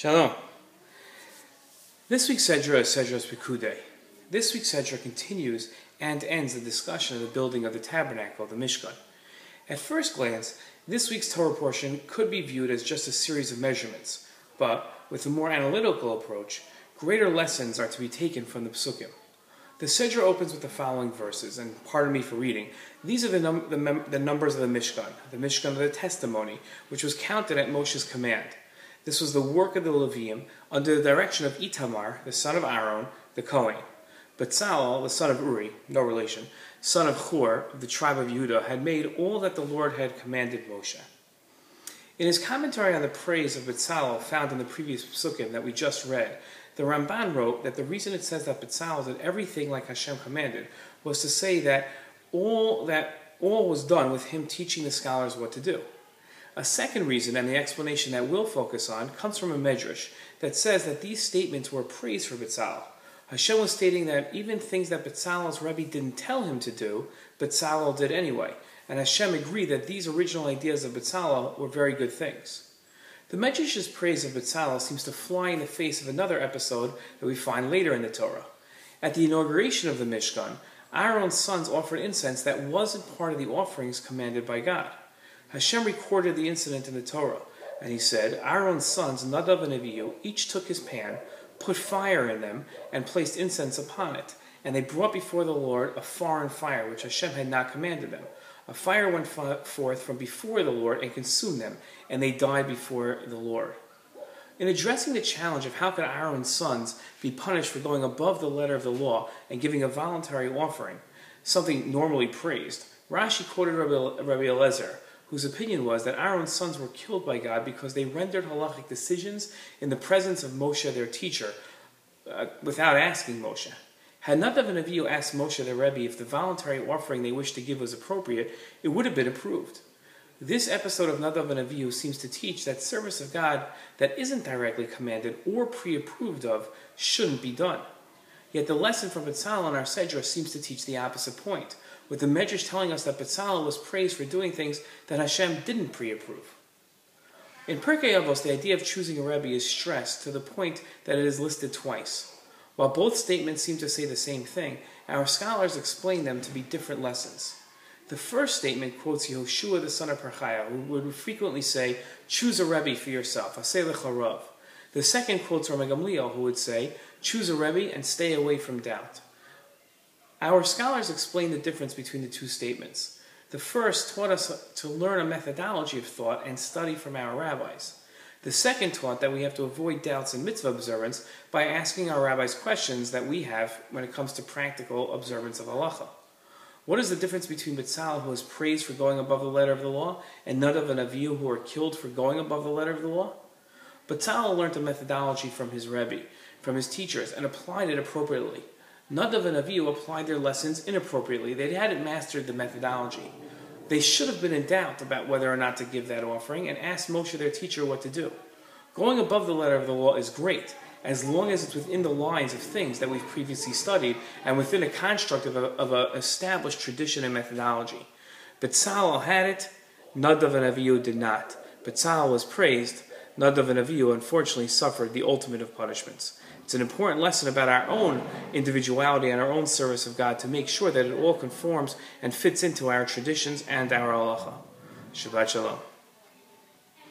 Shalom. This week's Sedra is Sedrat Pekudei. This week's Sedra continues and ends the discussion of the building of the tabernacle, the Mishkan. At first glance, this week's Torah portion could be viewed as just a series of measurements, but with a more analytical approach, greater lessons are to be taken from the Psukim. The Sedra opens with the following verses, and pardon me for reading. These are the numbers of the Mishkan of the testimony, which was counted at Moshe's command. This was the work of the Leviim under the direction of Itamar, the son of Aaron, the Kohen. Betzalel, the son of Uri, no relation, son of Hur, of the tribe of Judah, had made all that the Lord had commanded Moshe. In his commentary on the praise of Betzalel found in the previous psukim that we just read, the Ramban wrote that the reason it says that Betzalel did everything like Hashem commanded was to say that all was done with him teaching the scholars what to do. A second reason, and the explanation that we'll focus on, comes from a medrash that says that these statements were praise for Betzalel. Hashem was stating that even things that Betzalel's Rebbe didn't tell him to do, Betzalel did anyway, and Hashem agreed that these original ideas of Betzalel were very good things. The medrash's praise of Betzalel seems to fly in the face of another episode that we find later in the Torah. At the inauguration of the Mishkan, Aaron's sons offered incense that wasn't part of the offerings commanded by God. Hashem recorded the incident in the Torah, and he said, Aaron's sons, Nadav and Avihu, each took his pan, put fire in them, and placed incense upon it. And they brought before the Lord a foreign fire, which Hashem had not commanded them. A fire went forth from before the Lord and consumed them, and they died before the Lord. In addressing the challenge of how could Aaron's sons be punished for going above the letter of the law and giving a voluntary offering, something normally praised, Rashi quoted Rabbi Eliezer, whose opinion was that Aaron's sons were killed by God because they rendered halachic decisions in the presence of Moshe, their teacher, without asking Moshe. Had Nadav and Avihu asked Moshe, their Rebbe, if the voluntary offering they wished to give was appropriate, it would have been approved. This episode of Nadav and Avihu seems to teach that service of God that isn't directly commanded or pre-approved of shouldn't be done. Yet the lesson from Betzalel in our Sedra seems to teach the opposite point, with the Medrash telling us that Betzalel was praised for doing things that Hashem didn't pre-approve. In Pirkei Avos, the idea of choosing a Rebbe is stressed to the point that it is listed twice. While both statements seem to say the same thing, our scholars explain them to be different lessons. The first statement quotes Yehoshua, the son of Parchaya, who would frequently say, choose a Rebbe for yourself, aseh lecha rav. The second quotes Rabbi Gamliel, who would say, choose a Rebbe and stay away from doubt. Our scholars explain the difference between the two statements. The first taught us to learn a methodology of thought and study from our rabbis. The second taught that we have to avoid doubts in mitzvah observance by asking our rabbis questions that we have when it comes to practical observance of halacha. What is the difference between Betzalel, who is praised for going above the letter of the law, and Nadav and Avihu, who are killed for going above the letter of the law? Betzalel learned a methodology from his Rebbe, from his teachers, and applied it appropriately. Nadav and Avihu applied their lessons inappropriately. They hadn't mastered the methodology. They should have been in doubt about whether or not to give that offering and asked Moshe, their teacher, what to do. Going above the letter of the law is great, as long as it's within the lines of things that we've previously studied and within a construct of an established tradition and methodology. Betzalel had it, Nadav and Avihu did not. Betzalel was praised, Nadav and Avihu unfortunately suffered the ultimate of punishments. It's an important lesson about our own individuality and our own service of God to make sure that it all conforms and fits into our traditions and our halacha. Shabbat Shalom.